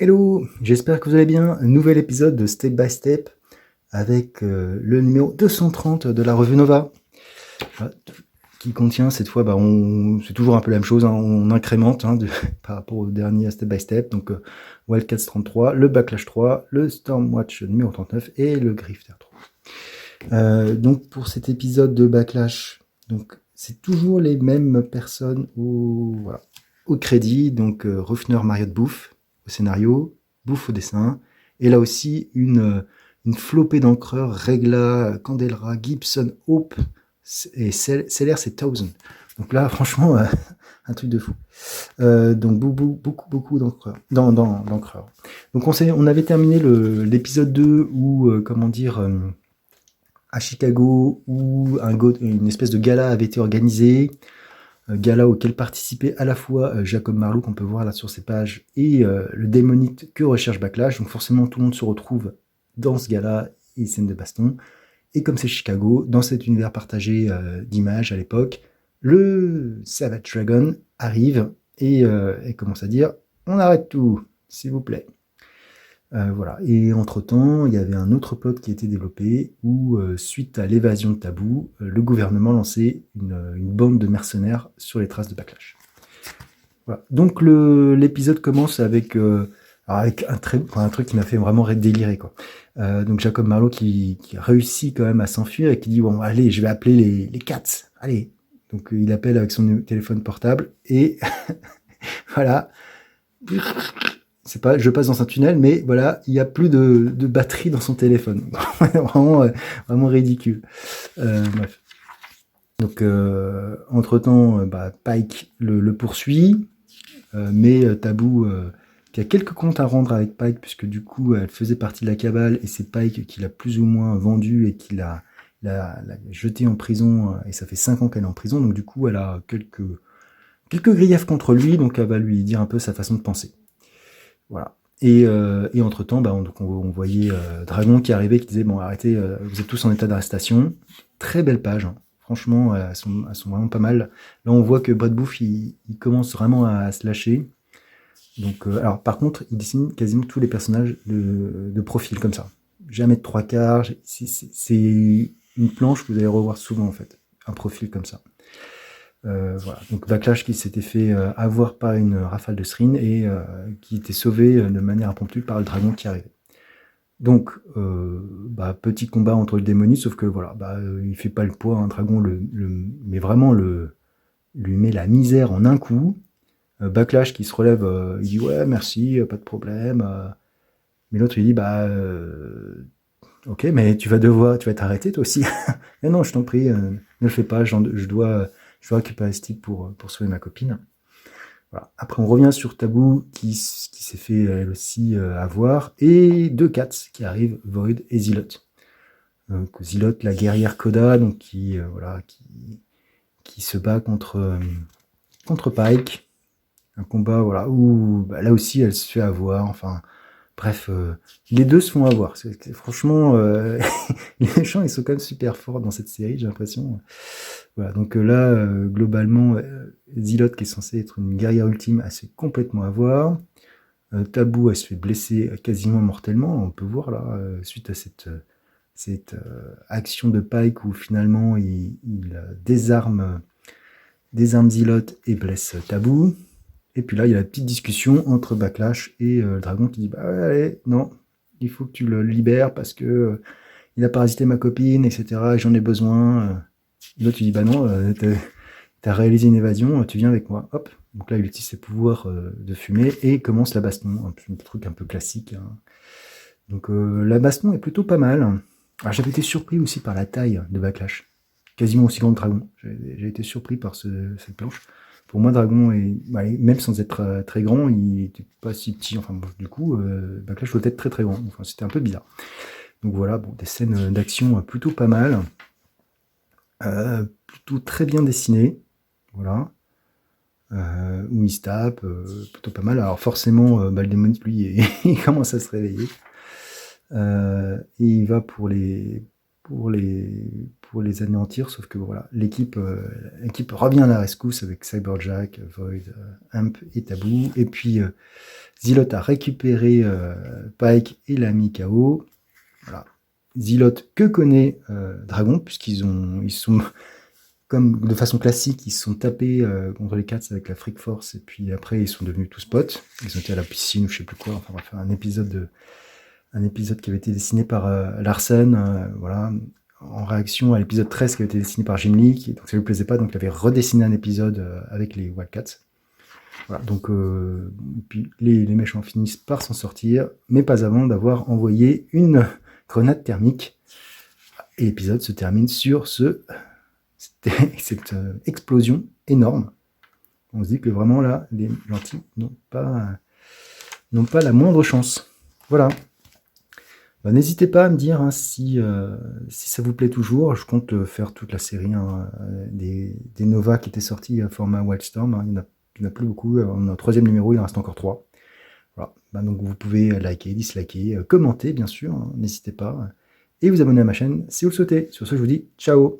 Hello, j'espère que vous allez bien. Un nouvel épisode de Step by Step avec le numéro 230 de la revue Nova, qui contient cette fois, c'est toujours un peu la même chose, hein, on incrémente par rapport au dernier Step by Step, donc Wildcats 33, le Backlash 3, le Stormwatch numéro 39 et le Grifter 3. Donc pour cet épisode de Backlash, donc c'est toujours les mêmes personnes au crédit, donc Ruffner, Marriott, Bouffe au scénario, Bouffe au dessin, et là aussi une flopée d'encreurs, Regla, Candela, Gibson, Hope, et Seller c'est Thousand. Donc là, franchement, un truc de fou. Donc beaucoup d'encreurs. D'encreurs. Donc on avait terminé l'épisode 2 où, à Chicago, où une espèce de gala avait été organisé. Gala auquel participait à la fois Jacob Marlowe, qu'on peut voir là sur ses pages, et le démonite que recherche Backlash. Donc forcément, tout le monde se retrouve dans ce gala et scène de baston. Et comme c'est Chicago, dans cet univers partagé d'images à l'époque, le Savage Dragon arrive et commence à dire « On arrête tout, s'il vous plaît ». Voilà. Et entre-temps, il y avait un autre plot qui a été développé où, suite à l'évasion de Taboo, le gouvernement lançait une bande de mercenaires sur les traces de Backlash. Voilà. Donc l'épisode commence avec un truc qui m'a fait vraiment délirer, quoi. Donc Jacob Marlowe qui réussit quand même à s'enfuir et qui dit « Bon, allez, je vais appeler les Cats, allez ». Donc il appelle avec son téléphone portable et voilà. Je passe dans un tunnel, mais voilà, il n'y a plus de batterie dans son téléphone. vraiment ridicule. Bref. Donc, entre-temps, Pike le poursuit, mais Taboo, qui a quelques comptes à rendre avec Pike, puisque du coup, elle faisait partie de la cabale, et c'est Pike qui l'a plus ou moins vendu et qui l'a jeté en prison, et ça fait 5 ans qu'elle est en prison, donc du coup, elle a quelques griefs contre lui, donc elle va lui dire un peu sa façon de penser. Voilà. Et entre-temps, on voyait Dragon qui arrivait, qui disait « Bon, arrêtez, vous êtes tous en état d'arrestation ». Très belle page, hein. Franchement, elles sont vraiment pas mal. Là, on voit que Brad Bouffe, il commence vraiment à se lâcher. Donc, alors, par contre, il dessine quasiment tous les personnages de profil, comme ça. Jamais de 3/4. C'est une planche que vous allez revoir souvent, en fait. Un profil comme ça. Voilà. Donc Backlash qui s'était fait avoir par une rafale de Srin et qui était sauvé de manière impromptue par le dragon qui arrivait. Donc petit combat entre le démoniste, sauf que voilà, il fait pas le poids, un dragon mais vraiment lui met la misère en un coup. Backlash qui se relève, il dit ouais merci, pas de problème. Mais l'autre il dit ok, mais tu vas t'arrêter toi aussi. Mais non, je t'en prie, ne le fais pas, je dois récupérer ce type pour sauver ma copine. Voilà. Après, on revient sur Taboo qui s'est fait elle aussi avoir, et 2 Cats qui arrivent, Void et Zilot. Donc Zilot, la guerrière Koda, donc qui se bat contre Pike. Un combat où là aussi elle se fait avoir. Enfin, bref, les deux se font avoir. Franchement, les méchants, ils sont quand même super forts dans cette série, j'ai l'impression. Voilà, donc là, globalement, Zilot, qui est censée être une guerrière ultime, elle se fait complètement avoir. Taboo, elle se fait blesser quasiment mortellement. On peut voir là, suite à cette action de Pike où finalement il désarme Zilot et blesse Taboo. Et puis là, il y a la petite discussion entre Backlash et le dragon qui dit « ouais, allez, non, il faut que tu le libères parce que il a parasité ma copine, etc. et j'en ai besoin. » L'autre, il dit « bah non, t'as réalisé une évasion, tu viens avec moi. » Hop. Donc là, il utilise ses pouvoirs de fumée et commence la baston. Un truc un peu classique, hein. Donc la baston est plutôt pas mal. Alors, j'avais été surpris aussi par la taille de Backlash. Quasiment aussi grand que Dragon. J'ai été surpris par cette planche. Pour moi, Dragon, même sans être très grand, il n'était pas si petit. Enfin, du coup, Backlash doit être très très grand. Enfin, c'était un peu bizarre. Donc voilà, des scènes d'action plutôt pas mal. Plutôt très bien dessinées. Voilà. Où il se tape, plutôt pas mal. Alors forcément, le démoniste, lui, il commence à se réveiller. Et il va pour les pour les anéantir, sauf que voilà, l'équipe revient à la rescousse avec Cyberjack, Void, Imp et Taboo, et puis Zilot a récupéré Pike et l'a mis KO. Voilà. Zilot que connaît Dragon, puisqu'ils sont comme de façon classique, ils se sont tapés contre les Cats avec la Freak Force, et puis après ils sont devenus tous potes. Ils ont été à la piscine ou je sais plus quoi. Enfin, on va faire un épisode qui avait été dessiné par Larsen, voilà, en réaction à l'épisode 13 qui avait été dessiné par Jim Lee, donc ça lui plaisait pas, donc il avait redessiné un épisode avec les Wildcats. Voilà, donc puis les méchants finissent par s'en sortir, mais pas avant d'avoir envoyé une grenade thermique. Et l'épisode se termine sur cette explosion énorme. On se dit que vraiment là, les gentils n'ont pas la moindre chance. Voilà. N'hésitez pas à me dire si ça vous plaît toujours. Je compte faire toute la série des Nova qui étaient sortis à format Wildstorm. Il n'y en a plus beaucoup. On a un 3e numéro, il en reste encore 3. Voilà. Donc vous pouvez liker, disliker, commenter bien sûr. N'hésitez pas. Et vous abonner à ma chaîne si vous le souhaitez. Sur ce, je vous dis ciao.